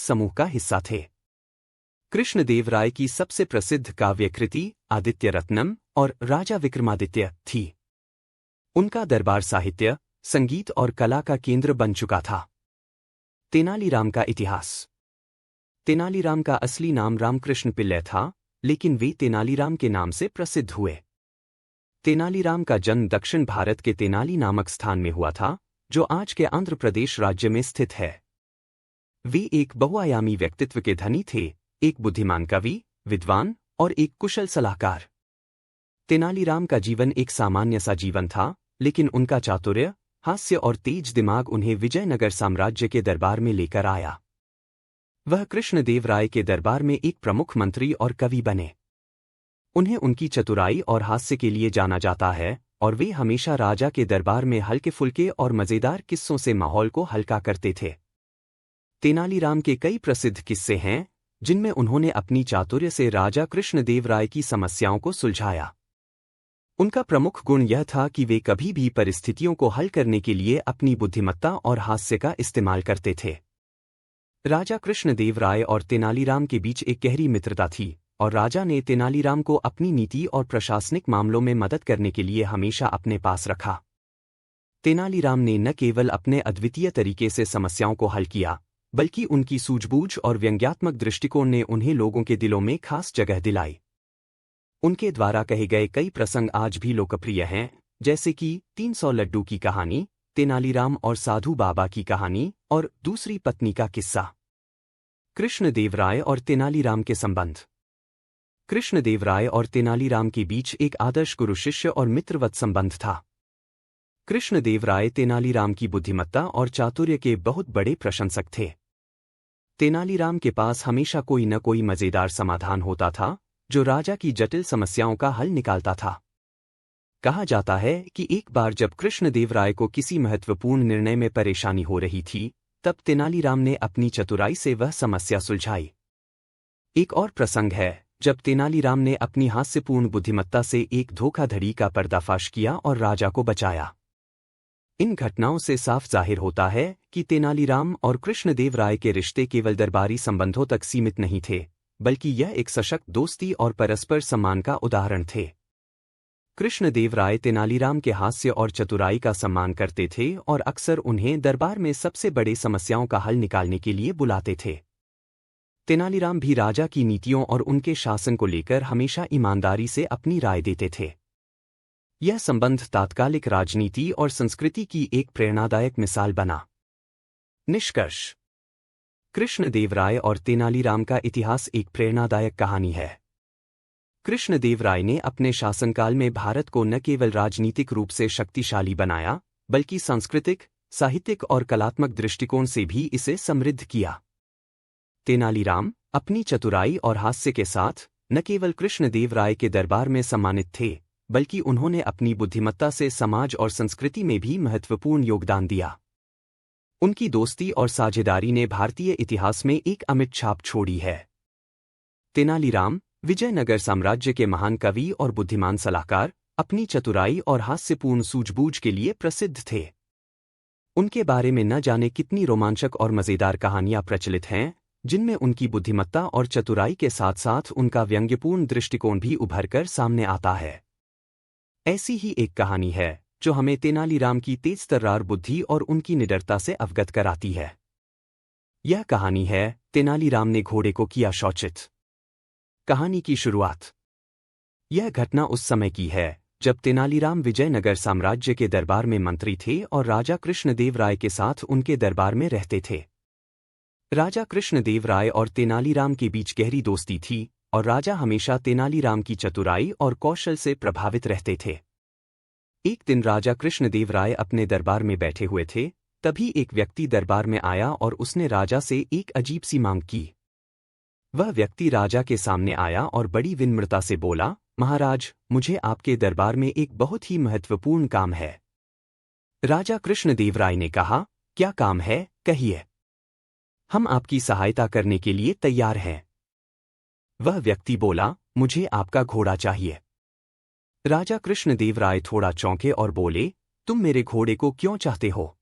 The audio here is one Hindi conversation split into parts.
समूह का हिस्सा थे। कृष्णदेव राय की सबसे प्रसिद्ध काव्यकृति आदित्य रत्नम और राजा विक्रमादित्य थी। उनका दरबार साहित्य, संगीत और कला का केंद्र बन चुका था। तेनालीराम का इतिहास। तेनालीराम का असली नाम रामकृष्ण पिल्लै था, लेकिन वे तेनालीराम के नाम से प्रसिद्ध हुए। तेनालीराम का जन्म दक्षिण भारत के तेनाली नामक स्थान में हुआ था, जो आज के आंध्र प्रदेश राज्य में स्थित है। वे एक बहुआयामी व्यक्तित्व के धनी थे, एक बुद्धिमान कवि, विद्वान और एक कुशल सलाहकार। तेनालीराम का जीवन एक सामान्य सा जीवन था, लेकिन उनका चातुर्य, हास्य और तेज दिमाग उन्हें विजयनगर साम्राज्य के दरबार में लेकर आया। वह कृष्णदेव राय के दरबार में एक प्रमुख मंत्री और कवि बने। उन्हें उनकी चतुराई और हास्य के लिए जाना जाता है, और वे हमेशा राजा के दरबार में हल्के फुल्के और मजेदार किस्सों से माहौल को हल्का करते थे। तेनालीराम के कई प्रसिद्ध किस्से हैं, जिनमें उन्होंने अपनी चातुर्य से राजा कृष्णदेव राय की समस्याओं को सुलझाया। उनका प्रमुख गुण यह था कि वे कभी भी परिस्थितियों को हल करने के लिए अपनी बुद्धिमत्ता और हास्य का इस्तेमाल करते थे। राजा कृष्णदेव राय और तेनालीराम के बीच एक गहरी मित्रता थी, और राजा ने तेनालीराम को अपनी नीति और प्रशासनिक मामलों में मदद करने के लिए हमेशा अपने पास रखा। तेनालीराम ने न केवल अपने अद्वितीय तरीके से समस्याओं को हल किया, बल्कि उनकी सूझबूझ और व्यंग्यात्मक दृष्टिकोण ने उन्हें लोगों के दिलों में खास जगह दिलाई। उनके द्वारा कहे गए कई प्रसंग आज भी लोकप्रिय हैं, जैसे कि 300 लड्डू की कहानी, तेनालीराम और साधु बाबा की कहानी और दूसरी पत्नी का किस्सा। कृष्णदेव राय और तेनालीराम के संबंध। कृष्णदेव राय और तेनालीराम के बीच एक आदर्श गुरु शिष्य और मित्रवत संबंध था। कृष्णदेव राय तेनालीराम की बुद्धिमत्ता और चातुर्य के बहुत बड़े प्रशंसक थे। तेनालीराम के पास हमेशा कोई न कोई मजेदार समाधान होता था, जो राजा की जटिल समस्याओं का हल निकालता था। कहा जाता है कि एक बार जब कृष्णदेव राय को किसी महत्वपूर्ण निर्णय में परेशानी हो रही थी, तब तेनालीराम ने अपनी चतुराई से वह समस्या सुलझाई। एक और प्रसंग है जब तेनालीराम ने अपनी हास्यपूर्ण बुद्धिमत्ता से एक धोखाधड़ी का पर्दाफाश किया और राजा को बचाया। इन घटनाओं से साफ जाहिर होता है कि तेनालीराम और कृष्णदेव राय के रिश्ते केवल दरबारी संबंधों तक सीमित नहीं थे, बल्कि यह एक सशक्त दोस्ती और परस्पर सम्मान का उदाहरण थे। कृष्णदेव राय तेनालीराम के हास्य और चतुराई का सम्मान करते थे और अक्सर उन्हें दरबार में सबसे बड़े समस्याओं का हल निकालने के लिए बुलाते थे। तेनालीराम भी राजा की नीतियों और उनके शासन को लेकर हमेशा ईमानदारी से अपनी राय देते थे। यह संबंध तात्कालिक राजनीति और संस्कृति की एक प्रेरणादायक मिसाल बना। निष्कर्ष। कृष्णदेव राय और तेनालीराम का इतिहास एक प्रेरणादायक कहानी है। कृष्णदेव राय ने अपने शासनकाल में भारत को न केवल राजनीतिक रूप से शक्तिशाली बनाया, बल्कि सांस्कृतिक, साहित्यिक और कलात्मक दृष्टिकोण से भी इसे समृद्ध किया। तेनालीराम अपनी चतुराई और हास्य के साथ न केवल कृष्णदेव राय के दरबार में सम्मानित थे, बल्कि उन्होंने अपनी बुद्धिमत्ता से समाज और संस्कृति में भी महत्वपूर्ण योगदान दिया। उनकी दोस्ती और साझेदारी ने भारतीय इतिहास में एक अमिट छाप छोड़ी है। तेनालीराम विजयनगर साम्राज्य के महान कवि और बुद्धिमान सलाहकार, अपनी चतुराई और हास्यपूर्ण सूझबूझ के लिए प्रसिद्ध थे। उनके बारे में न जाने कितनी रोमांचक और मजेदार कहानियां प्रचलित हैं, जिनमें उनकी बुद्धिमत्ता और चतुराई के साथ साथ उनका व्यंग्यपूर्ण दृष्टिकोण भी उभरकर सामने आता है। ऐसी ही एक कहानी है जो हमें तेनालीराम की तेजतर्रार बुद्धि और उनकी निडरता से अवगत कराती है। यह कहानी है तेनालीराम ने घोड़े को किया शौचित। कहानी की शुरुआत। यह घटना उस समय की है जब तेनालीराम विजयनगर साम्राज्य के दरबार में मंत्री थे और राजा कृष्णदेव राय के साथ उनके दरबार में रहते थे। राजा कृष्णदेव राय और तेनालीराम के बीच गहरी दोस्ती थी और राजा हमेशा तेनालीराम की चतुराई और कौशल से प्रभावित रहते थे। एक दिन राजा कृष्णदेव राय अपने दरबार में बैठे हुए थे, तभी एक व्यक्ति दरबार में आया और उसने राजा से एक अजीब सी मांग की। वह व्यक्ति राजा के सामने आया और बड़ी विनम्रता से बोला, महाराज, मुझे आपके दरबार में एक बहुत ही महत्वपूर्ण काम है। राजा कृष्णदेव राय ने कहा, क्या काम है, कहिए। हम आपकी सहायता करने के लिए तैयार हैं। वह व्यक्ति बोला, मुझे आपका घोड़ा चाहिए। राजा कृष्णदेव राय थोड़ा चौंके और बोले, तुम मेरे घोड़े को क्यों चाहते हो?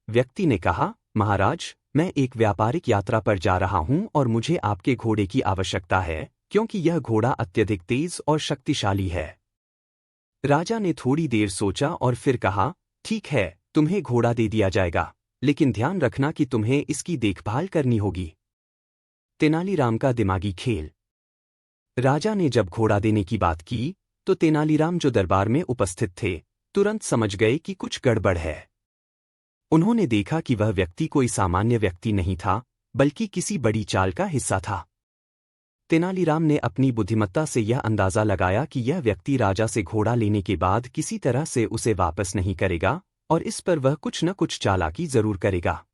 व्यक्ति ने कहा, महाराज, मैं एक व्यापारिक यात्रा पर जा रहा हूं और मुझे आपके घोड़े की आवश्यकता है, क्योंकि यह घोड़ा अत्यधिक तेज और शक्तिशाली है। राजा ने थोड़ी देर सोचा और फिर कहा, ठीक है, तुम्हें घोड़ा दे दिया जाएगा, लेकिन ध्यान रखना कि तुम्हें इसकी देखभाल करनी होगी। तेनालीराम का दिमागी खेल। राजा ने जब घोड़ा देने की बात की, तो तेनालीराम जो दरबार में उपस्थित थे, तुरंत समझ गए कि कुछ गड़बड़ है। उन्होंने देखा कि वह व्यक्ति कोई सामान्य व्यक्ति नहीं था, बल्कि किसी बड़ी चाल का हिस्सा था। तेनालीराम ने अपनी बुद्धिमत्ता से यह अंदाजा लगाया कि यह व्यक्ति राजा से घोड़ा लेने के बाद किसी तरह से उसे वापस नहीं करेगा और इस पर वह कुछ न कुछ चालाकी जरूर करेगा।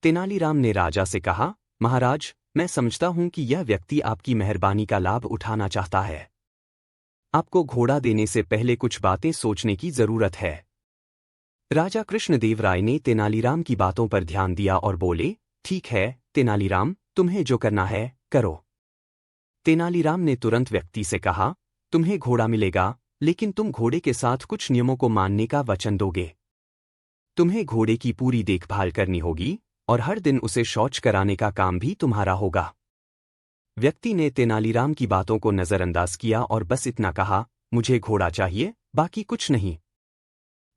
तेनालीराम ने राजा से कहा, महाराज, मैं समझता हूं कि यह व्यक्ति आपकी मेहरबानी का लाभ उठाना चाहता है। आपको घोड़ा देने से पहले कुछ बातें सोचने की जरूरत है। राजा कृष्णदेव राय ने तेनालीराम की बातों पर ध्यान दिया और बोले, ठीक है तेनालीराम, तुम्हें जो करना है करो। तेनालीराम ने तुरंत व्यक्ति से कहा, तुम्हें घोड़ा मिलेगा, लेकिन तुम घोड़े के साथ कुछ नियमों को मानने का वचन दोगे। तुम्हें घोड़े की पूरी देखभाल करनी होगी और हर दिन उसे शौच कराने का काम भी तुम्हारा होगा। व्यक्ति ने तेनालीराम की बातों को नजरअंदाज किया और बस इतना कहा, मुझे घोड़ा चाहिए, बाकी कुछ नहीं।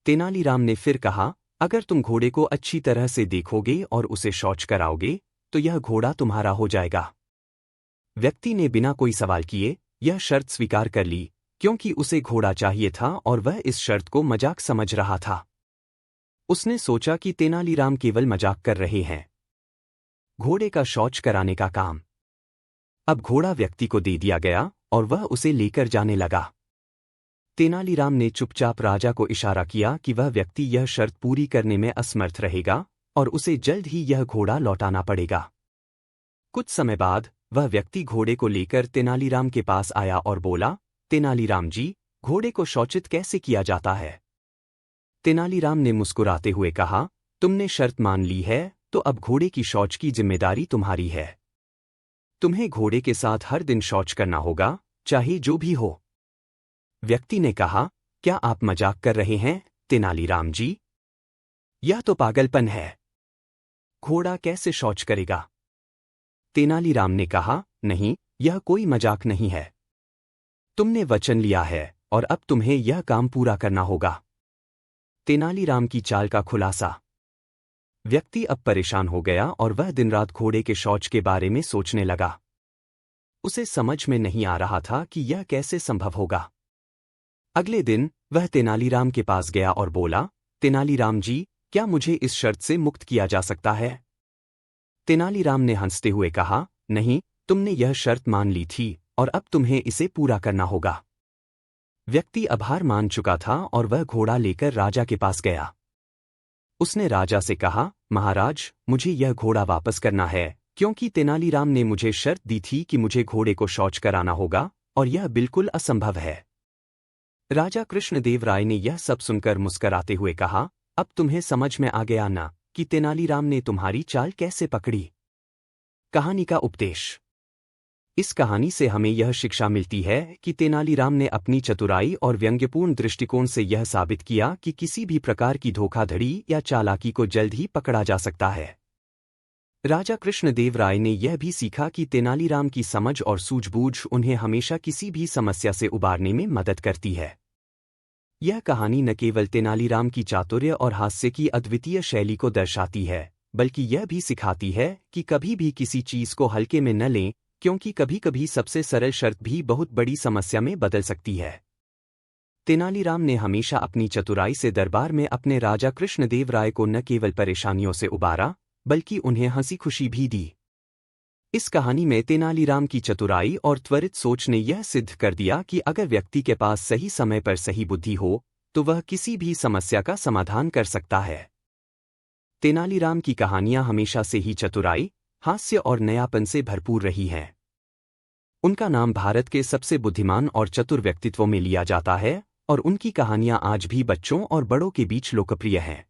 तेनालीराम ने फिर कहा, अगर तुम घोड़े को अच्छी तरह से देखोगे और उसे शौच कराओगे, तो यह घोड़ा तुम्हारा हो जाएगा। व्यक्ति ने बिना कोई सवाल किए यह शर्त स्वीकार कर ली, क्योंकि उसे घोड़ा चाहिए था और वह इस शर्त को मजाक समझ रहा था। उसने सोचा कि तेनालीराम केवल मजाक कर रहे हैं। घोड़े का शौच कराने का काम। अब घोड़ा व्यक्ति को दे दिया गया और वह उसे लेकर जाने लगा। तेनालीराम ने चुपचाप राजा को इशारा किया कि वह व्यक्ति यह शर्त पूरी करने में असमर्थ रहेगा और उसे जल्द ही यह घोड़ा लौटाना पड़ेगा। कुछ समय बाद वह व्यक्ति घोड़े को लेकर तेनालीराम के पास आया और बोला, तेनालीराम जी, घोड़े को शौचित कैसे किया जाता है? तेनालीराम ने मुस्कुराते हुए कहा, तुमने शर्त मान ली है, तो अब घोड़े की शौच की जिम्मेदारी तुम्हारी है। तुम्हें घोड़े के साथ हर दिन शौच करना होगा, चाहे जो भी हो। व्यक्ति ने कहा, क्या आप मजाक कर रहे हैं, तेनालीराम जी? यह तो पागलपन है। घोड़ा कैसे शौच करेगा? तेनालीराम ने कहा, नहीं, यह कोई मजाक नहीं है। तुमने वचन लिया है और अब तुम्हें यह काम पूरा करना होगा। तेनालीराम की चाल का खुलासा। व्यक्ति अब परेशान हो गया और वह दिन रात घोड़े के शौच के बारे में सोचने लगा। उसे समझ में नहीं आ रहा था कि यह कैसे संभव होगा। अगले दिन वह तेनालीराम के पास गया और बोला, तेनालीराम जी, क्या मुझे इस शर्त से मुक्त किया जा सकता है? तेनालीराम ने हंसते हुए कहा, नहीं, तुमने यह शर्त मान ली थी और अब तुम्हें इसे पूरा करना होगा। व्यक्ति अब हार मान चुका था और वह घोड़ा लेकर राजा के पास गया। उसने राजा से कहा, महाराज, मुझे यह घोड़ा वापस करना है, क्योंकि तेनालीराम ने मुझे शर्त दी थी कि मुझे घोड़े को शौच कराना होगा और यह बिल्कुल असंभव है। राजा कृष्णदेव राय ने यह सब सुनकर मुस्कराते हुए कहा, अब तुम्हें समझ में आ गया ना कि तेनालीराम ने तुम्हारी चाल कैसे पकड़ी। कहानी का उपदेश। इस कहानी से हमें यह शिक्षा मिलती है कि तेनालीराम ने अपनी चतुराई और व्यंग्यपूर्ण दृष्टिकोण से यह साबित किया कि किसी भी प्रकार की धोखाधड़ी या चालाकी को जल्द ही पकड़ा जा सकता है। राजा कृष्णदेव राय ने यह भी सीखा कि तेनालीराम की समझ और सूझबूझ उन्हें हमेशा किसी भी समस्या से उबारने में मदद करती है। यह कहानी न केवल तेनालीराम की चातुर्य और हास्य की अद्वितीय शैली को दर्शाती है, बल्कि यह भी सिखाती है कि कभी भी किसी चीज को हल्के में न लें, क्योंकि कभी कभी सबसे सरल शर्त भी बहुत बड़ी समस्या में बदल सकती है। तेनालीराम ने हमेशा अपनी चतुराई से दरबार में अपने राजा कृष्णदेव राय को न केवल परेशानियों से उबारा, बल्कि उन्हें हंसी खुशी भी दी। इस कहानी में तेनालीराम की चतुराई और त्वरित सोच ने यह सिद्ध कर दिया कि अगर व्यक्ति के पास सही समय पर सही बुद्धि हो, तो वह किसी भी समस्या का समाधान कर सकता है। तेनालीराम की कहानियां हमेशा से ही चतुराई, हास्य और नयापन से भरपूर रही हैं। उनका नाम भारत के सबसे बुद्धिमान और चतुर व्यक्तित्वों में लिया जाता है और उनकी कहानियां आज भी बच्चों और बड़ों के बीच लोकप्रिय हैं।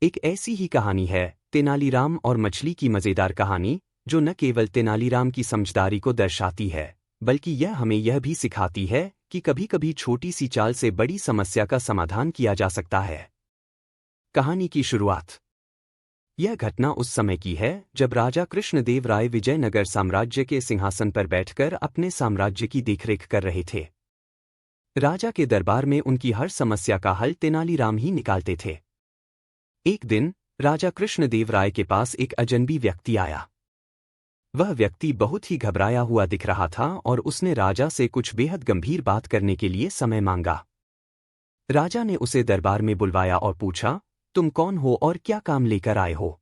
एक ऐसी ही कहानी है तेनालीराम और मछली की मजेदार कहानी, जो न केवल तेनालीराम की समझदारी को दर्शाती है, बल्कि यह हमें यह भी सिखाती है कि कभी कभी छोटी सी चाल से बड़ी समस्या का समाधान किया जा सकता है। कहानी की शुरुआत। यह घटना उस समय की है जब राजा कृष्णदेव राय विजयनगर साम्राज्य के सिंहासन पर बैठकर अपने साम्राज्य की देखरेख कर रहे थे। राजा के दरबार में उनकी हर समस्या का हल तेनालीराम ही निकालते थे। एक दिन राजा कृष्णदेव राय के पास एक अजनबी व्यक्ति आया। वह व्यक्ति बहुत ही घबराया हुआ दिख रहा था और उसने राजा से कुछ बेहद गंभीर बात करने के लिए समय मांगा। राजा ने उसे दरबार में बुलवाया और पूछा, तुम कौन हो और क्या काम लेकर आए हो?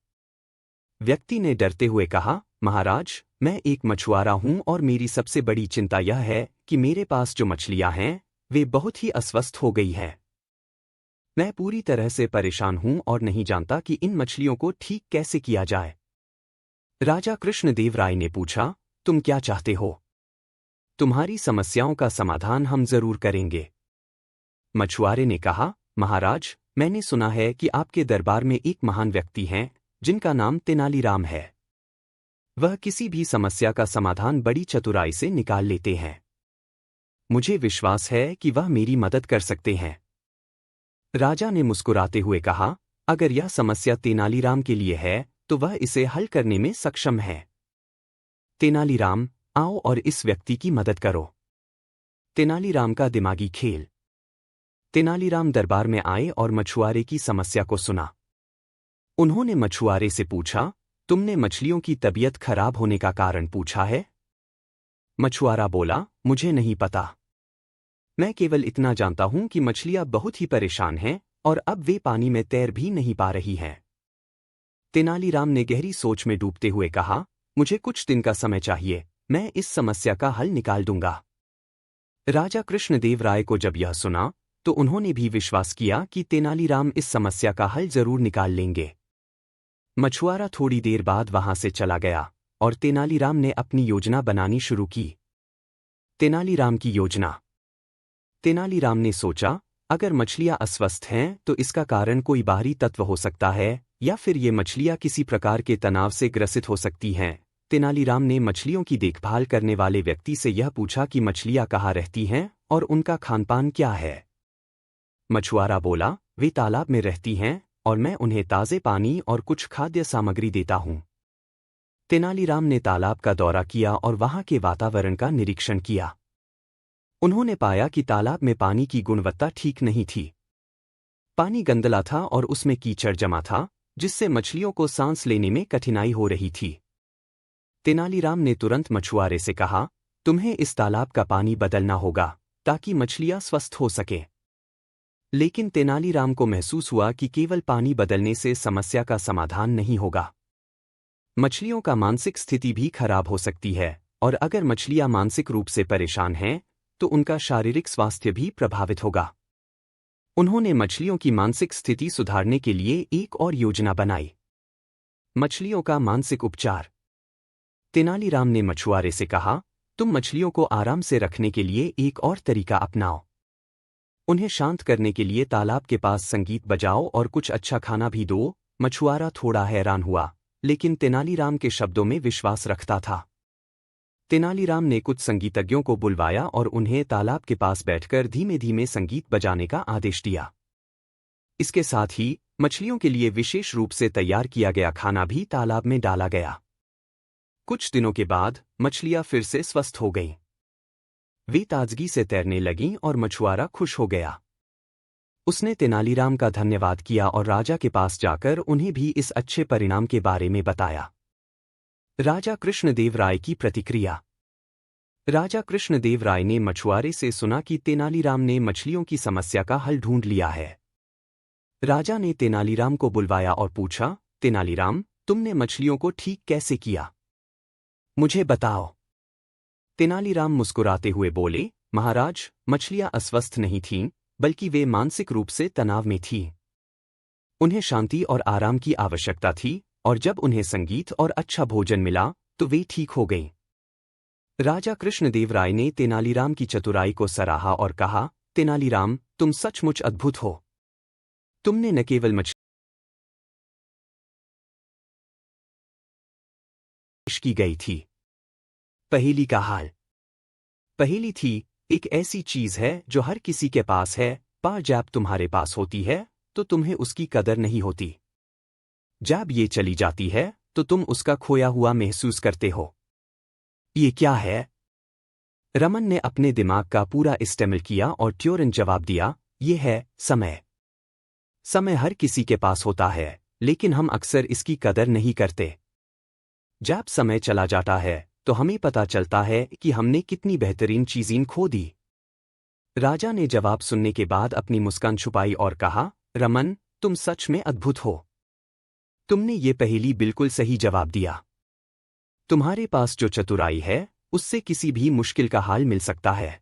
व्यक्ति ने डरते हुए कहा, महाराज, मैं एक मछुआरा हूं और मेरी सबसे बड़ी चिंता यह है कि मेरे पास जो मछलियां हैं वे बहुत ही अस्वस्थ हो गई हैं। मैं पूरी तरह से परेशान हूं और नहीं जानता कि इन मछलियों को ठीक कैसे किया जाए। राजा कृष्णदेव राय ने पूछा, तुम क्या चाहते हो? तुम्हारी समस्याओं का समाधान हम जरूर करेंगे। मछुआरे ने कहा, महाराज, मैंने सुना है कि आपके दरबार में एक महान व्यक्ति हैं जिनका नाम तेनालीराम है। वह किसी भी समस्या का समाधान बड़ी चतुराई से निकाल लेते हैं। मुझे विश्वास है कि वह मेरी मदद कर सकते हैं। राजा ने मुस्कुराते हुए कहा, अगर यह समस्या तेनालीराम के लिए है तो वह इसे हल करने में सक्षम है। तेनालीराम, आओ और इस व्यक्ति की मदद करो। तेनालीराम का दिमागी खेल। तेनालीराम दरबार में आए और मछुआरे की समस्या को सुना। उन्होंने मछुआरे से पूछा, तुमने मछलियों की तबीयत खराब होने का कारण पूछा है? मछुआरा बोला, मुझे नहीं पता। मैं केवल इतना जानता हूं कि मछलियां बहुत ही परेशान हैं और अब वे पानी में तैर भी नहीं पा रही हैं। तेनालीराम ने गहरी सोच में डूबते हुए कहा, मुझे कुछ दिन का समय चाहिए, मैं इस समस्या का हल निकाल दूंगा। राजा कृष्णदेव राय को जब यह सुना तो उन्होंने भी विश्वास किया कि तेनालीराम इस समस्या का हल जरूर निकाल लेंगे। मछुआरा थोड़ी देर बाद वहां से चला गया और तेनालीराम ने अपनी योजना बनानी शुरू की। तेनालीराम की योजना। तेनालीराम ने सोचा, अगर मछलियां अस्वस्थ हैं तो इसका कारण कोई बाहरी तत्व हो सकता है या फिर ये मछलियां किसी प्रकार के तनाव से ग्रसित हो सकती हैं। तेनालीराम ने मछलियों की देखभाल करने वाले व्यक्ति से यह पूछा कि मछलियां कहाँ रहती हैं और उनका खानपान क्या है। मछुआरा बोला, वे तालाब में रहती हैं और मैं उन्हें ताज़े पानी और कुछ खाद्य सामग्री देता हूं। तेनालीराम ने तालाब का दौरा किया और वहां के वातावरण का निरीक्षण किया। उन्होंने पाया कि तालाब में पानी की गुणवत्ता ठीक नहीं थी। पानी गंदला था और उसमें कीचड़ जमा था, जिससे मछलियों को सांस लेने में कठिनाई हो रही थी। तेनालीराम ने तुरंत मछुआरे से कहा, तुम्हें इस तालाब का पानी बदलना होगा ताकि मछलियां स्वस्थ हो सकें। लेकिन तेनालीराम को महसूस हुआ कि केवल पानी बदलने से समस्या का समाधान नहीं होगा। मछलियों का मानसिक स्थिति भी खराब हो सकती है और अगर मछलियां मानसिक रूप से परेशान हैं तो उनका शारीरिक स्वास्थ्य भी प्रभावित होगा। उन्होंने मछलियों की मानसिक स्थिति सुधारने के लिए एक और योजना बनाई। मछलियों का मानसिक उपचार। तेनालीराम ने मछुआरे से कहा, तुम मछलियों को आराम से रखने के लिए एक और तरीका अपनाओ। उन्हें शांत करने के लिए तालाब के पास संगीत बजाओ और कुछ अच्छा खाना भी दो। मछुआरा थोड़ा हैरान हुआ, लेकिन तेनालीराम के शब्दों में विश्वास रखता था। तेनालीराम ने कुछ संगीतज्ञों को बुलवाया और उन्हें तालाब के पास बैठकर धीमे धीमे संगीत बजाने का आदेश दिया। इसके साथ ही मछलियों के लिए विशेष रूप से तैयार किया गया खाना भी तालाब में डाला गया। कुछ दिनों के बाद मछलियां फिर से स्वस्थ हो गईं। वे ताजगी से तैरने लगीं और मछुआरा खुश हो गया। उसने तेनालीराम का धन्यवाद किया और राजा के पास जाकर उन्हें भी इस अच्छे परिणाम के बारे में बताया। राजा कृष्णदेव राय की प्रतिक्रिया। राजा कृष्णदेव राय ने मछुआरे से सुना कि तेनालीराम ने मछलियों की समस्या का हल ढूंढ लिया है। राजा ने तेनालीराम को बुलवाया और पूछा, तेनालीराम, तुमने मछलियों को ठीक कैसे किया? मुझे बताओ। तेनालीराम मुस्कुराते हुए बोले, महाराज, मछलियां अस्वस्थ नहीं थीं, बल्कि वे मानसिक रूप से तनाव में थीं। उन्हें शांति और आराम की आवश्यकता थी और जब उन्हें संगीत और अच्छा भोजन मिला तो वे ठीक हो गईं। राजा कृष्णदेव राय ने तेनालीराम की चतुराई को सराहा और कहा, तेनालीराम, तुम सचमुच अद्भुत हो। तुमने न केवल मछली की गई थी। पहेली का हाल। पहेली थी, एक ऐसी चीज है जो हर किसी के पास है, पर जब तुम्हारे पास होती है तो तुम्हें उसकी कदर नहीं होती। जब ये चली जाती है तो तुम उसका खोया हुआ महसूस करते हो। ये क्या है? रमन ने अपने दिमाग का पूरा इस्तेमाल किया और ट्यूरिन जवाब दिया, ये है समय। समय हर किसी के पास होता है, लेकिन हम अक्सर इसकी कदर नहीं करते। जब समय चला जाता है तो हमें पता चलता है कि हमने कितनी बेहतरीन चीज़ें खो दी। राजा ने जवाब सुनने के बाद अपनी मुस्कान छुपाई और कहा, रमन, तुम सच में अद्भुत हो। तुमने ये पहेली बिल्कुल सही जवाब दिया। तुम्हारे पास जो चतुराई है उससे किसी भी मुश्किल का हाल मिल सकता है।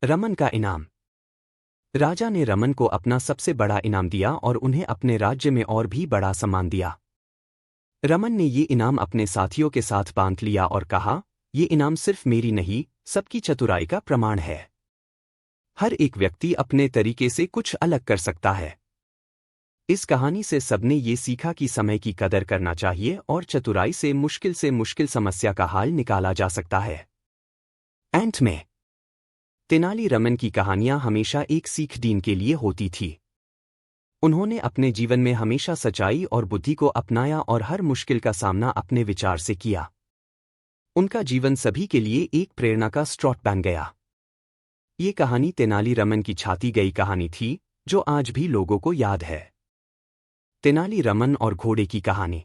रमन का इनाम। राजा ने रमन को अपना सबसे बड़ा इनाम दिया और उन्हें अपने राज्य में और भी बड़ा सम्मान दिया। रमन ने ये इनाम अपने साथियों के साथ बांट लिया और कहा, ये इनाम सिर्फ मेरी नहीं, सबकी चतुराई का प्रमाण है। हर एक व्यक्ति अपने तरीके से कुछ अलग कर सकता है। इस कहानी से सबने ये सीखा कि समय की कदर करना चाहिए और चतुराई से मुश्किल समस्या का हल निकाला जा सकता है। एंट में तेनाली रमन की कहानियां हमेशा एक सीख दीन के लिए होती थी। उन्होंने अपने जीवन में हमेशा सच्चाई और बुद्धि को अपनाया और हर मुश्किल का सामना अपने विचार से किया। उनका जीवन सभी के लिए एक प्रेरणा का स्रोत बन गया। ये कहानी तेनाली रमन की छाती गई कहानी थी, जो आज भी लोगों को याद है। तेनाली रमन और घोड़े की कहानी।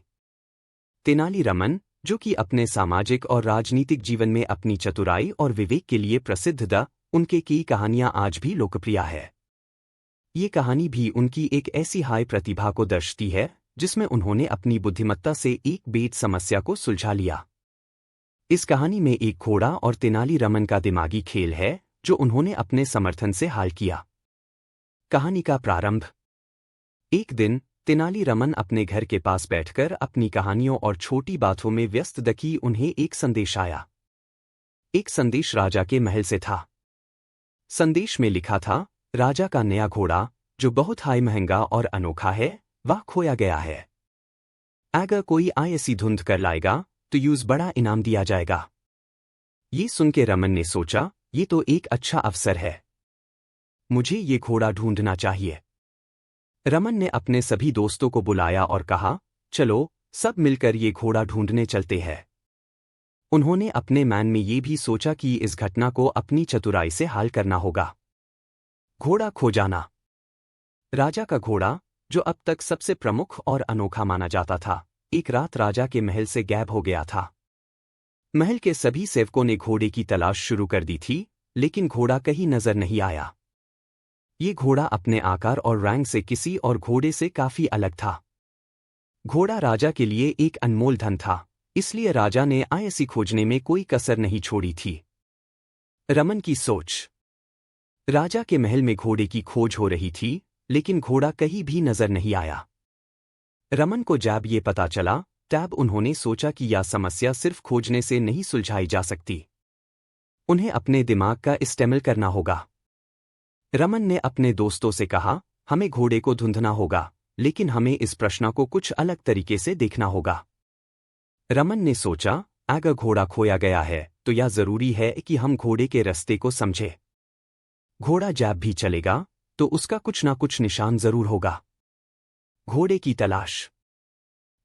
तेनाली रमन, जो कि अपने सामाजिक और राजनीतिक जीवन में अपनी चतुराई और विवेक के लिए प्रसिद्ध था, उनके की कहानियां आज भी लोकप्रिय है। ये कहानी भी उनकी एक ऐसी हाई प्रतिभा को दर्शाती है जिसमें उन्होंने अपनी बुद्धिमत्ता से एक बेद समस्या को सुलझा लिया। इस कहानी में एक घोड़ा और तेनाली रमन का दिमागी खेल है जो उन्होंने अपने समर्थन से हल किया। कहानी का प्रारंभ। एक दिन तेनाली रमन अपने घर के पास बैठकर अपनी कहानियों और छोटी बातों में व्यस्त दखी उन्हें एक संदेश आया। एक संदेश राजा के महल से था। संदेश में लिखा था, राजा का नया घोड़ा, जो बहुत हाई महंगा और अनोखा है, वह खोया गया है। अगर कोई ऐसी धुंध कर लाएगा तो यूज बड़ा इनाम दिया जाएगा। ये सुन के रमन ने सोचा, ये तो एक अच्छा अवसर है। मुझे ये घोड़ा ढूंढना चाहिए। रमन ने अपने सभी दोस्तों को बुलाया और कहा, चलो सब मिलकर ये घोड़ा ढूंढने चलते हैं। उन्होंने अपने मन में ये भी सोचा कि इस घटना को अपनी चतुराई से हल करना होगा। घोड़ा खो जाना। राजा का घोड़ा, जो अब तक सबसे प्रमुख और अनोखा माना जाता था, एक रात राजा के महल से गायब हो गया था। महल के सभी सेवकों ने घोड़े की तलाश शुरू कर दी थी, लेकिन घोड़ा कहीं नजर नहीं आया। ये घोड़ा अपने आकार और रंग से किसी और घोड़े से काफी अलग था। घोड़ा राजा के लिए एक अनमोल धन था, इसलिए राजा ने ऐसी खोजने में कोई कसर नहीं छोड़ी थी। रमन की सोच। राजा के महल में घोड़े की खोज हो रही थी, लेकिन घोड़ा कहीं भी नजर नहीं आया। रमन को जब ये पता चला, तब उन्होंने सोचा कि यह समस्या सिर्फ खोजने से नहीं सुलझाई जा सकती। उन्हें अपने दिमाग का इस्तेमाल करना होगा। रमन ने अपने दोस्तों से कहा, हमें घोड़े को ढूंढना होगा, लेकिन हमें इस प्रश्न को कुछ अलग तरीके से देखना होगा। रमन ने सोचा, अगर घोड़ा खोया गया है तो यह जरूरी है कि हम घोड़े के रास्ते को समझें। घोड़ा जब भी चलेगा तो उसका कुछ ना कुछ निशान जरूर होगा। घोड़े की तलाश।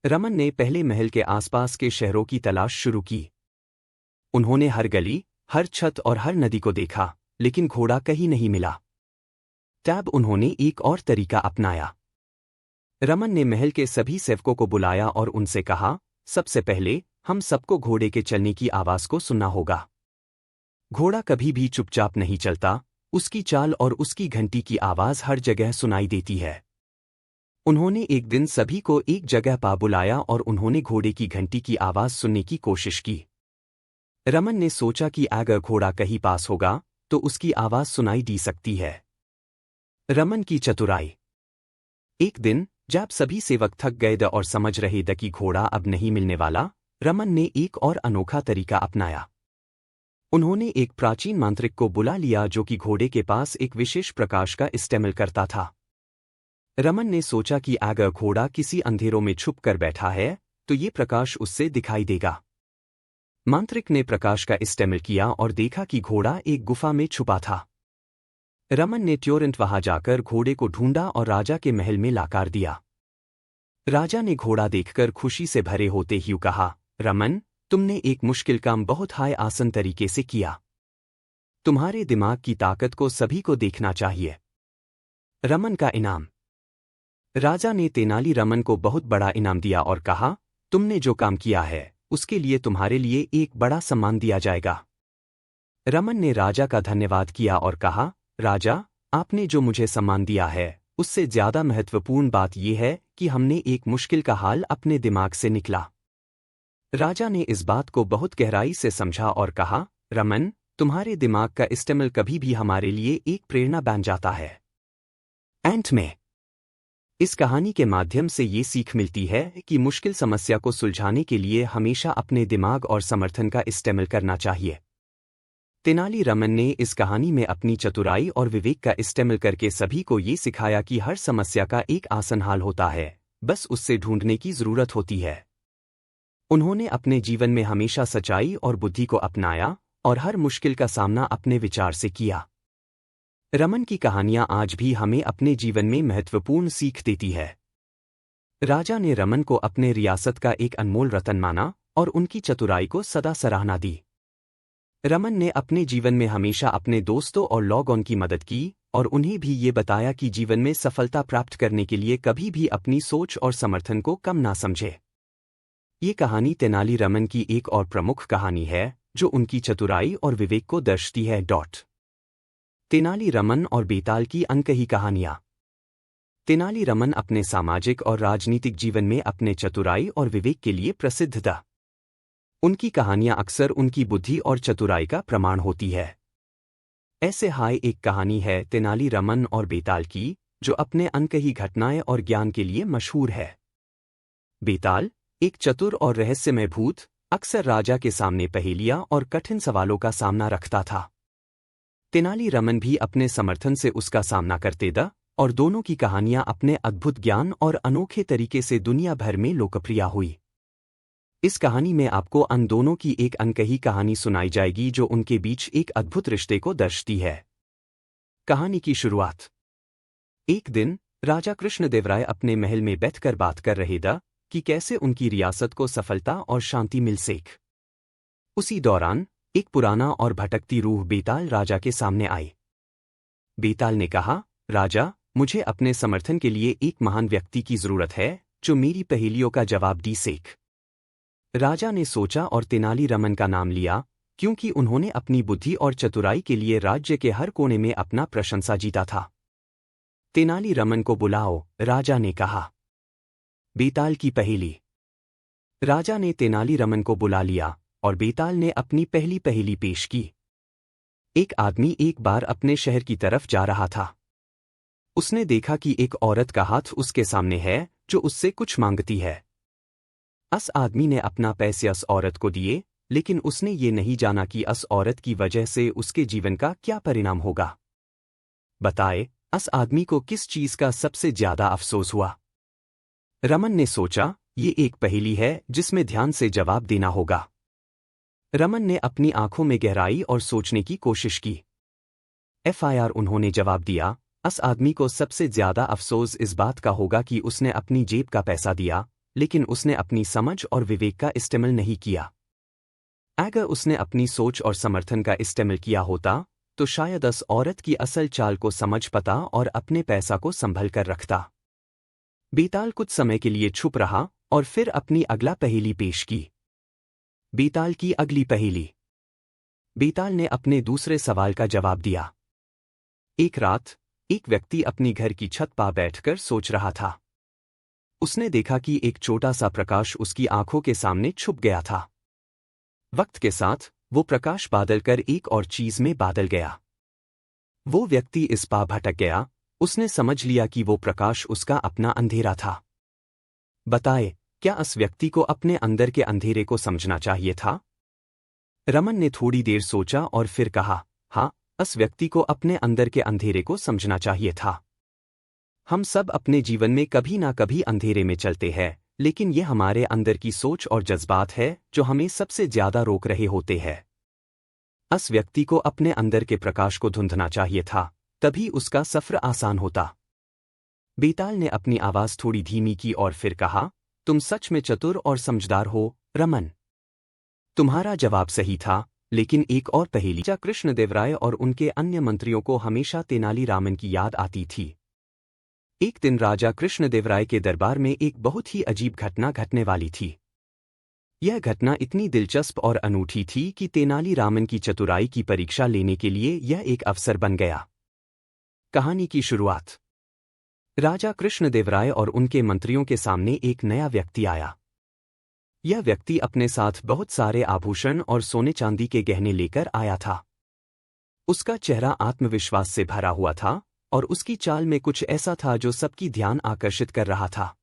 रमन ने पहले महल के आसपास के शहरों की तलाश शुरू की। उन्होंने हर गली, हर छत और हर नदी को देखा, लेकिन घोड़ा कहीं नहीं मिला। तब उन्होंने एक और तरीका अपनाया। रमन ने महल के सभी सेवकों को बुलाया और उनसे कहा, सबसे पहले हम सबको घोड़े के चलने की आवाज को सुनना होगा। घोड़ा कभी भी चुपचाप नहीं चलता, उसकी चाल और उसकी घंटी की आवाज हर जगह सुनाई देती है। उन्होंने एक दिन सभी को एक जगह पा बुलाया और उन्होंने घोड़े की घंटी की आवाज सुनने की कोशिश की। रमन ने सोचा कि अगर घोड़ा कहीं पास होगा तो उसकी आवाज सुनाई दी सकती है। रमन की चतुराई। एक दिन जब सभी सेवक थक गए थे और समझ रहे थे कि घोड़ा अब नहीं मिलने वाला, रमन ने एक और अनोखा तरीका अपनाया। उन्होंने एक प्राचीन मांत्रिक को बुला लिया जो कि घोड़े के पास एक विशेष प्रकाश का इस्तेमाल करता था। रमन ने सोचा कि अगर घोड़ा किसी अंधेरों में छुप कर बैठा है तो ये प्रकाश उससे दिखाई देगा। मांत्रिक ने प्रकाश का इस्तेमाल किया और देखा कि घोड़ा एक गुफा में छुपा था। रमन ने तुरंत वहां जाकर घोड़े को ढूंढा और राजा के महल में लाकर दिया। राजा ने घोड़ा देखकर खुशी से भरे होते ही कहा, रमन, तुमने एक मुश्किल काम बहुत हाय आसान तरीके से किया। तुम्हारे दिमाग की ताकत को सभी को देखना चाहिए। रमन का इनाम। राजा ने तेनाली रमन को बहुत बड़ा इनाम दिया और कहा, तुमने जो काम किया है उसके लिए तुम्हारे लिए एक बड़ा सम्मान दिया जाएगा। रमन ने राजा का धन्यवाद किया और कहा, राजा, आपने जो मुझे सम्मान दिया है उससे ज्यादा महत्वपूर्ण बात यह है कि हमने एक मुश्किल का हाल अपने दिमाग से निकला। राजा ने इस बात को बहुत गहराई से समझा और कहा, रमन, तुम्हारे दिमाग का इस्तेमाल कभी भी हमारे लिए एक प्रेरणा बन जाता है। एंट में इस कहानी के माध्यम से ये सीख मिलती है कि मुश्किल समस्या को सुलझाने के लिए हमेशा अपने दिमाग और समर्थन का इस्तेमाल करना चाहिए। तेनाली रमन ने इस कहानी में अपनी चतुराई और विवेक का इस्तेमाल करके सभी को ये सिखाया कि हर समस्या का एक आसान हल होता है, बस उससे ढूंढने की जरूरत होती है। उन्होंने अपने जीवन में हमेशा सच्चाई और बुद्धि को अपनाया और हर मुश्किल का सामना अपने विचार से किया। रमन की कहानियां आज भी हमें अपने जीवन में महत्वपूर्ण सीख देती है। राजा ने रमन को अपने रियासत का एक अनमोल रतन माना और उनकी चतुराई को सदा सराहना दी। रमन ने अपने जीवन में हमेशा अपने दोस्तों और लोगों की मदद की और उन्हें भी ये बताया कि जीवन में सफलता प्राप्त करने के लिए कभी भी अपनी सोच और समर्थन को कम ना समझे। ये कहानी तेनाली रमन की एक और प्रमुख कहानी है जो उनकी चतुराई और विवेक को दर्शाती है। तेनाली रमन और बेताल की अनकही कहानियां। तेनाली रमन अपने सामाजिक और राजनीतिक जीवन में अपने चतुराई और विवेक के लिए प्रसिद्ध था। उनकी कहानियां अक्सर उनकी बुद्धि और चतुराई का प्रमाण होती है। ऐसे हाय एक कहानी है तेनाली रमन और बेताल की, जो अपने अनकही घटनाएं और ज्ञान के लिए मशहूर है। बेताल, एक चतुर और रहस्यमय भूत, अक्सर राजा के सामने पहेलियां और कठिन सवालों का सामना रखता था। तेनाली रमन भी अपने समर्थन से उसका सामना करते थे और दोनों की कहानियां अपने अद्भुत ज्ञान और अनोखे तरीके से दुनिया भर में लोकप्रिय हुई। इस कहानी में आपको अन दोनों की एक अनकही कहानी सुनाई जाएगी जो उनके बीच एक अद्भुत रिश्ते को दर्शाती है। कहानी की शुरुआत। एक दिन राजा कृष्णदेवराय अपने महल में बैठकर बात कर रहे थे कि कैसे उनकी रियासत को सफलता और शांति मिल सके। उसी दौरान एक पुराना और भटकती रूह बेताल राजा के सामने आई। बेताल ने कहा, राजा, मुझे अपने समर्थन के लिए एक महान व्यक्ति की जरूरत है जो मेरी पहेलियों का जवाब दे सके। राजा ने सोचा और तेनाली रमन का नाम लिया, क्योंकि उन्होंने अपनी बुद्धि और चतुराई के लिए राज्य के हर कोने में अपना प्रशंसा जीता था। तेनाली रमन को बुलाओ, राजा ने कहा। बेताल की पहेली। राजा ने तेनाली रमन को बुला लिया और बेताल ने अपनी पहली पहेली पेश की। एक आदमी एक बार अपने शहर की तरफ जा रहा था। उसने देखा कि एक औरत का हाथ उसके सामने है जो उससे कुछ मांगती है। उस आदमी ने अपना पैसे उस औरत को दिए, लेकिन उसने ये नहीं जाना कि उस औरत की वजह से उसके जीवन का क्या परिणाम होगा। बताए, उस आदमी को किस चीज का सबसे ज्यादा अफसोस हुआ? रमन ने सोचा, ये एक पहेली है जिसमें ध्यान से जवाब देना होगा। रमन ने अपनी आंखों में गहराई और सोचने की कोशिश की। FIR उन्होंने जवाब दिया, उस आदमी को सबसे ज्यादा अफसोस इस बात का होगा कि उसने अपनी जेब का पैसा दिया, लेकिन उसने अपनी समझ और विवेक का इस्तेमाल नहीं किया। अगर उसने अपनी सोच और समर्थन का इस्तेमाल किया होता तो शायद उस औरत की असल चाल को समझ पाता और अपने पैसा को संभल कर रखता। बेताल कुछ समय के लिए चुप रहा और फिर अपनी अगला पहेली पेश की। बेताल की अगली पहेली। बेताल ने अपने दूसरे सवाल का जवाब दिया। एक रात एक व्यक्ति अपनी घर की छत पर बैठकर सोच रहा था। उसने देखा कि एक छोटा सा प्रकाश उसकी आंखों के सामने छुप गया था। वक्त के साथ वो प्रकाश बादल कर एक और चीज में बादल गया। वो व्यक्ति इस पार भटक गया। उसने समझ लिया कि वो प्रकाश उसका अपना अंधेरा था। बताए, क्या उस व्यक्ति को अपने अंदर के अंधेरे को समझना चाहिए था? रमन ने थोड़ी देर सोचा और फिर कहा, हाँ, उस व्यक्ति को अपने अंदर के अंधेरे को समझना चाहिए था। हम सब अपने जीवन में कभी ना कभी अंधेरे में चलते हैं, लेकिन ये हमारे अंदर की सोच और जज्बात है जो हमें सबसे ज्यादा रोक रहे होते हैं। उस व्यक्ति को अपने अंदर के प्रकाश को ढूंढना चाहिए था, तभी उसका सफर आसान होता। बेताल ने अपनी आवाज थोड़ी धीमी की और फिर कहा, तुम सच में चतुर और समझदार हो, रमन। तुम्हारा जवाब सही था, लेकिन एक और पहेली। राजा कृष्णदेवराय और उनके अन्य मंत्रियों को हमेशा तेनालीरामन की याद आती थी। एक दिन राजा कृष्णदेवराय के दरबार में एक बहुत ही अजीब घटना घटने वाली थी। यह घटना इतनी दिलचस्प और अनूठी थी कि तेनालीरामन की चतुराई की परीक्षा लेने के लिए यह एक अवसर बन गया। कहानी की शुरुआत। राजा कृष्णदेवराय और उनके मंत्रियों के सामने एक नया व्यक्ति आया। यह व्यक्ति अपने साथ बहुत सारे आभूषण और सोने चांदी के गहने लेकर आया था। उसका चेहरा आत्मविश्वास से भरा हुआ था और उसकी चाल में कुछ ऐसा था जो सबकी ध्यान आकर्षित कर रहा था।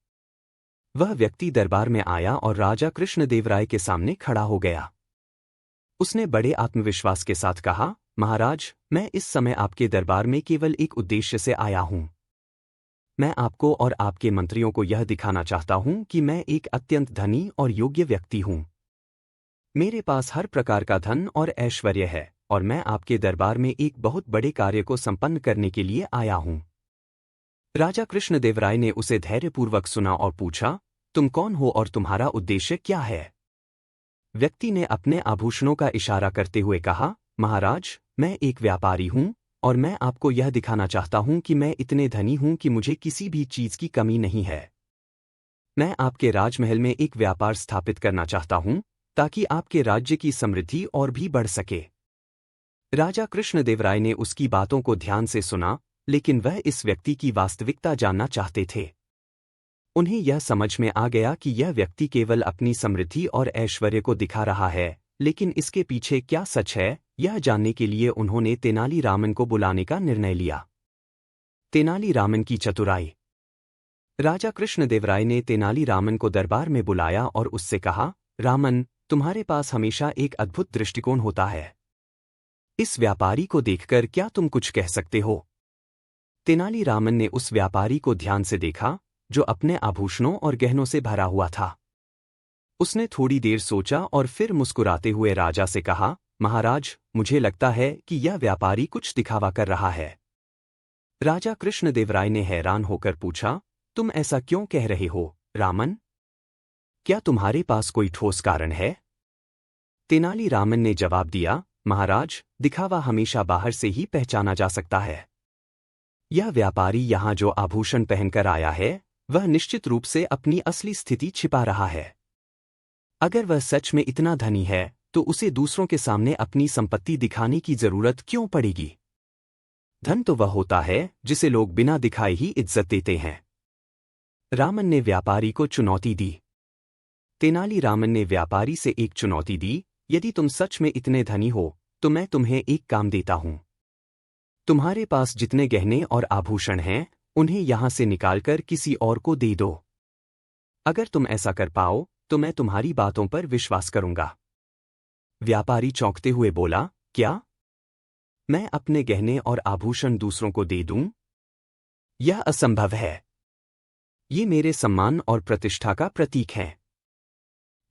वह व्यक्ति दरबार में आया और राजा कृष्णदेवराय के सामने खड़ा हो गया। उसने बड़े आत्मविश्वास के साथ कहा, महाराज, मैं इस समय आपके दरबार में केवल एक उद्देश्य से आया हूं। मैं आपको और आपके मंत्रियों को यह दिखाना चाहता हूं कि मैं एक अत्यंत धनी और योग्य व्यक्ति हूं। मेरे पास हर प्रकार का धन और ऐश्वर्य है और मैं आपके दरबार में एक बहुत बड़े कार्य को संपन्न करने के लिए आया हूं। राजा कृष्णदेवराय ने उसे धैर्यपूर्वक सुना और पूछा, तुम कौन हो और तुम्हारा उद्देश्य क्या है? व्यक्ति ने अपने आभूषणों का इशारा करते हुए कहा, महाराज, मैं एक व्यापारी हूं और मैं आपको यह दिखाना चाहता हूं कि मैं इतने धनी हूं कि मुझे किसी भी चीज की कमी नहीं है। मैं आपके राजमहल में एक व्यापार स्थापित करना चाहता हूं ताकि आपके राज्य की समृद्धि और भी बढ़ सके। राजा कृष्णदेवराय ने उसकी बातों को ध्यान से सुना, लेकिन वह इस व्यक्ति की वास्तविकता जानना चाहते थे। उन्हें यह समझ में आ गया कि यह व्यक्ति केवल अपनी समृद्धि और ऐश्वर्य को दिखा रहा है, लेकिन इसके पीछे क्या सच है, यह जानने के लिए उन्होंने तेनालीरामन को बुलाने का निर्णय लिया। तेनालीरामन की चतुराई। राजा कृष्णदेवराय ने तेनालीरामन को दरबार में बुलाया और उससे कहा, रामन, तुम्हारे पास हमेशा एक अद्भुत दृष्टिकोण होता है। इस व्यापारी को देखकर क्या तुम कुछ कह सकते हो? तेनालीरामन ने उस व्यापारी को ध्यान से देखा, जो अपने आभूषणों और गहनों से भरा हुआ था। उसने थोड़ी देर सोचा और फिर मुस्कुराते हुए राजा से कहा, महाराज, मुझे लगता है कि यह व्यापारी कुछ दिखावा कर रहा है। राजा कृष्णदेवराय ने हैरान होकर पूछा, तुम ऐसा क्यों कह रहे हो, रामन? क्या तुम्हारे पास कोई ठोस कारण है? तेनालीरामन ने जवाब दिया, महाराज, दिखावा हमेशा बाहर से ही पहचाना जा सकता है। यह व्यापारी यहाँ जो आभूषण पहनकर आया है, वह निश्चित रूप से अपनी असली स्थिति छिपा रहा है। अगर वह सच में इतना धनी है, तो उसे दूसरों के सामने अपनी संपत्ति दिखाने की जरूरत क्यों पड़ेगी? धन तो वह होता है जिसे लोग बिना दिखाए ही इज्जत देते हैं। रामन ने व्यापारी को चुनौती दी। तेनालीरामन ने व्यापारी से एक चुनौती दी, यदि तुम सच में इतने धनी हो, तो मैं तुम्हें एक काम देता हूं। तुम्हारे पास जितने गहने और आभूषण हैं, उन्हें यहां से निकालकर किसी और को दे दो। अगर तुम ऐसा कर पाओ, तो मैं तुम्हारी बातों पर विश्वास करूंगा। व्यापारी चौंकते हुए बोला, क्या? मैं अपने गहने और आभूषण दूसरों को दे दूं? यह असंभव है। ये मेरे सम्मान और प्रतिष्ठा का प्रतीक है।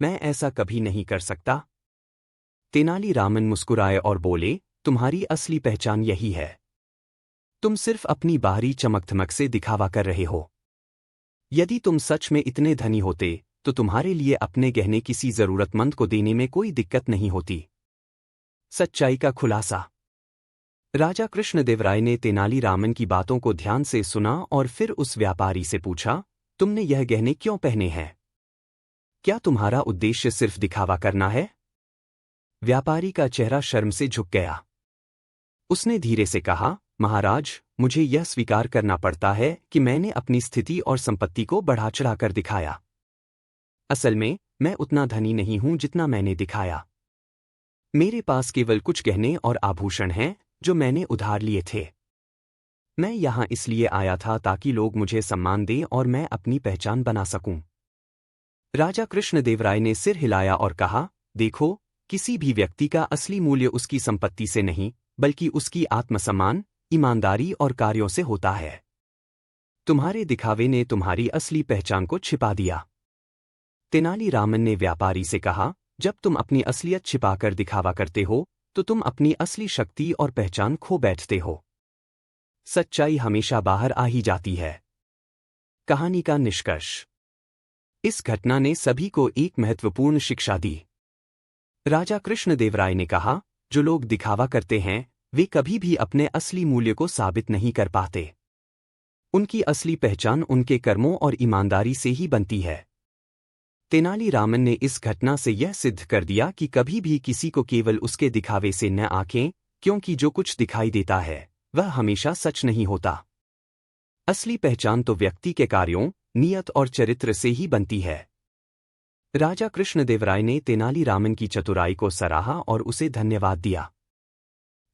मैं ऐसा कभी नहीं कर सकता। तेनालीरामन मुस्कुराए और बोले, तुम्हारी असली पहचान यही है। तुम सिर्फ अपनी बाहरी चमक-धमक से दिखावा कर रहे हो। यदि तुम सच में इतने धनी होते, तो तुम्हारे लिए अपने गहने किसी जरूरतमंद को देने में कोई दिक्कत नहीं होती। सच्चाई का खुलासा। राजा कृष्णदेवराय ने तेनालीरामन की बातों को ध्यान से सुना और फिर उस व्यापारी से पूछा, तुमने यह गहने क्यों पहने हैं? क्या तुम्हारा उद्देश्य सिर्फ दिखावा करना है? व्यापारी का चेहरा शर्म से झुक गया। उसने धीरे से कहा, महाराज, मुझे यह स्वीकार करना पड़ता है कि मैंने अपनी स्थिति और संपत्ति को बढ़ा चढ़ाकर दिखाया। असल में, मैं उतना धनी नहीं हूं जितना मैंने दिखाया। मेरे पास केवल कुछ गहने और आभूषण हैं, जो मैंने उधार लिए थे। मैं यहां इसलिए आया था ताकि लोग मुझे सम्मान दें और मैं अपनी पहचान बना सकूं। राजा कृष्णदेवराय ने सिर हिलाया और कहा, देखो, किसी भी व्यक्ति का असली मूल्य उसकी संपत्ति से नहीं, बल्कि उसकी आत्मसम्मान, ईमानदारी और कार्यों से होता है। तुम्हारे दिखावे ने तुम्हारी असली पहचान को छिपा दिया। तेनालीरामन ने व्यापारी से कहा, जब तुम अपनी असलियत छिपाकर दिखावा करते हो, तो तुम अपनी असली शक्ति और पहचान खो बैठते हो। सच्चाई हमेशा बाहर आ ही जाती है। कहानी का निष्कर्ष। इस घटना ने सभी को एक महत्वपूर्ण शिक्षा दी। राजा कृष्णदेवराय ने कहा, जो लोग दिखावा करते हैं वे कभी भी अपने असली मूल्य को साबित नहीं कर पाते। उनकी असली पहचान उनके कर्मों और ईमानदारी से ही बनती है। तेनालीरामन ने इस घटना से यह सिद्ध कर दिया कि कभी भी किसी को केवल उसके दिखावे से न आंकें, क्योंकि जो कुछ दिखाई देता है वह हमेशा सच नहीं होता। असली पहचान तो व्यक्ति के कार्यों, नियत और चरित्र से ही बनती है। राजा कृष्णदेवराय ने तेनालीरामन की चतुराई को सराहा और उसे धन्यवाद दिया।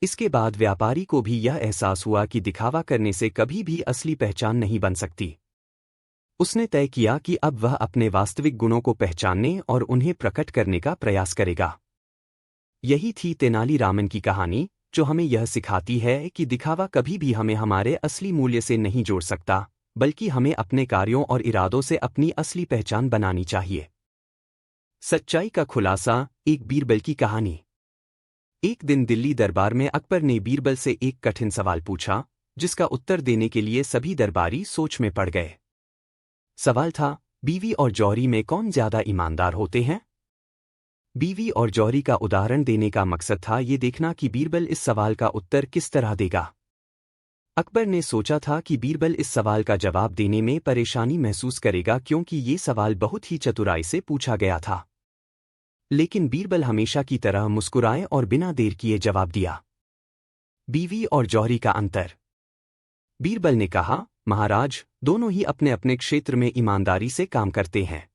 इसके बाद व्यापारी को भी यह एहसास हुआ कि दिखावा करने से कभी भी असली पहचान नहीं बन सकती। उसने तय किया कि अब वह अपने वास्तविक गुणों को पहचानने और उन्हें प्रकट करने का प्रयास करेगा। यही थी तेनालीरामन की कहानी, जो हमें यह सिखाती है कि दिखावा कभी भी हमें हमारे असली मूल्य से नहीं जोड़ सकता, बल्कि हमें अपने कार्यों और इरादों से अपनी असली पहचान बनानी चाहिए। सच्चाई का खुलासा, एक बीरबल की कहानी। एक दिन दिल्ली दरबार में अकबर ने बीरबल से एक कठिन सवाल पूछा, जिसका उत्तर देने के लिए सभी दरबारी सोच में पड़ गए। सवाल था, बीवी और जौहरी में कौन ज्यादा ईमानदार होते हैं? बीवी और जौहरी का उदाहरण देने का मकसद था ये देखना कि बीरबल इस सवाल का उत्तर किस तरह देगा। अकबर ने सोचा था कि बीरबल इस सवाल का जवाब देने में परेशानी महसूस करेगा, क्योंकि ये सवाल बहुत ही चतुराई से पूछा गया था। लेकिन बीरबल हमेशा की तरह मुस्कुराए और बिना देर किए जवाब दिया। बीवी और जौहरी का अंतर। बीरबल ने कहा, महाराज, दोनों ही अपने अपने क्षेत्र में ईमानदारी से काम करते हैं।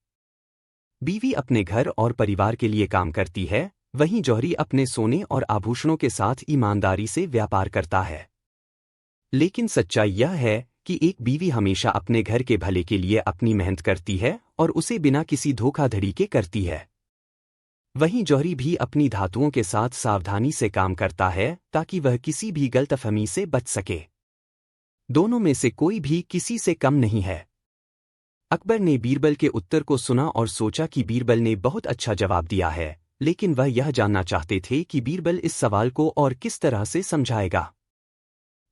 बीवी अपने घर और परिवार के लिए काम करती है, वहीं जौहरी अपने सोने और आभूषणों के साथ ईमानदारी से व्यापार करता है। लेकिन सच्चाई यह है कि एक बीवी हमेशा अपने घर के भले के लिए अपनी मेहनत करती है और उसे बिना किसी धोखाधड़ी के करती है। वहीं जौहरी भी अपनी धातुओं के साथ सावधानी से काम करता है ताकि वह किसी भी गलतफहमी से बच सके। दोनों में से कोई भी किसी से कम नहीं है। अकबर ने बीरबल के उत्तर को सुना और सोचा कि बीरबल ने बहुत अच्छा जवाब दिया है, लेकिन वह यह जानना चाहते थे कि बीरबल इस सवाल को और किस तरह से समझाएगा।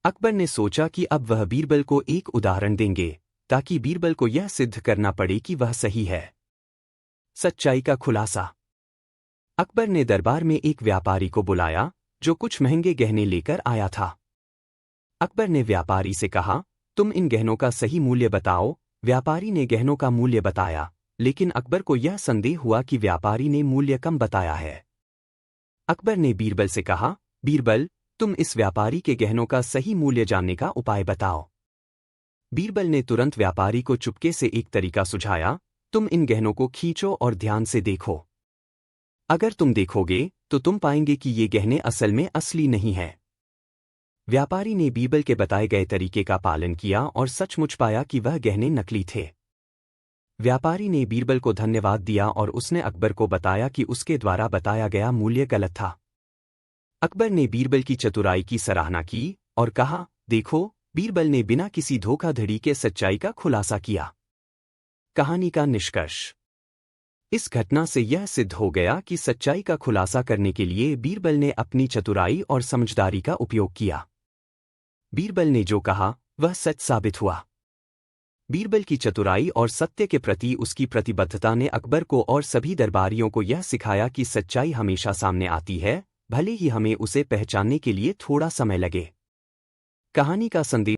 अकबर ने सोचा कि अब वह बीरबल को एक उदाहरण देंगे, ताकि बीरबल को यह सिद्ध करना पड़े कि वह सही है। सच्चाई का खुलासा। अकबर ने दरबार में एक व्यापारी को बुलाया, जो कुछ महंगे गहने लेकर आया था। अकबर ने व्यापारी से कहा, तुम इन गहनों का सही मूल्य बताओ। व्यापारी ने गहनों का मूल्य बताया, लेकिन अकबर को यह संदेह हुआ कि व्यापारी ने मूल्य कम बताया है। अकबर ने बीरबल से कहा, बीरबल, तुम इस व्यापारी के गहनों का सही मूल्य जानने का उपाय बताओ। बीरबल ने तुरंत व्यापारी को चुपके से एक तरीका सुझाया, तुम इन गहनों को खींचो और ध्यान से देखो। अगर तुम देखोगे तो तुम पाएंगे कि ये गहने असल में असली नहीं हैं। व्यापारी ने बीरबल के बताए गए तरीके का पालन किया और सचमुच पाया कि वह गहने नकली थे। व्यापारी ने बीरबल को धन्यवाद दिया और उसने अकबर को बताया कि उसके द्वारा बताया गया मूल्य गलत था। अकबर ने बीरबल की चतुराई की सराहना की और कहा, देखो, बीरबल ने बिना किसी धोखाधड़ी के सच्चाई का खुलासा किया। कहानी का निष्कर्ष। इस घटना से यह सिद्ध हो गया कि सच्चाई का खुलासा करने के लिए बीरबल ने अपनी चतुराई और समझदारी का उपयोग किया। बीरबल ने जो कहा वह सच साबित हुआ। बीरबल की चतुराई और सत्य के प्रति उसकी प्रतिबद्धता ने अकबर को और सभी दरबारियों को यह सिखाया कि सच्चाई हमेशा सामने आती है, भले ही हमें उसे पहचानने के लिए थोड़ा समय लगे। कहानी का संदेश।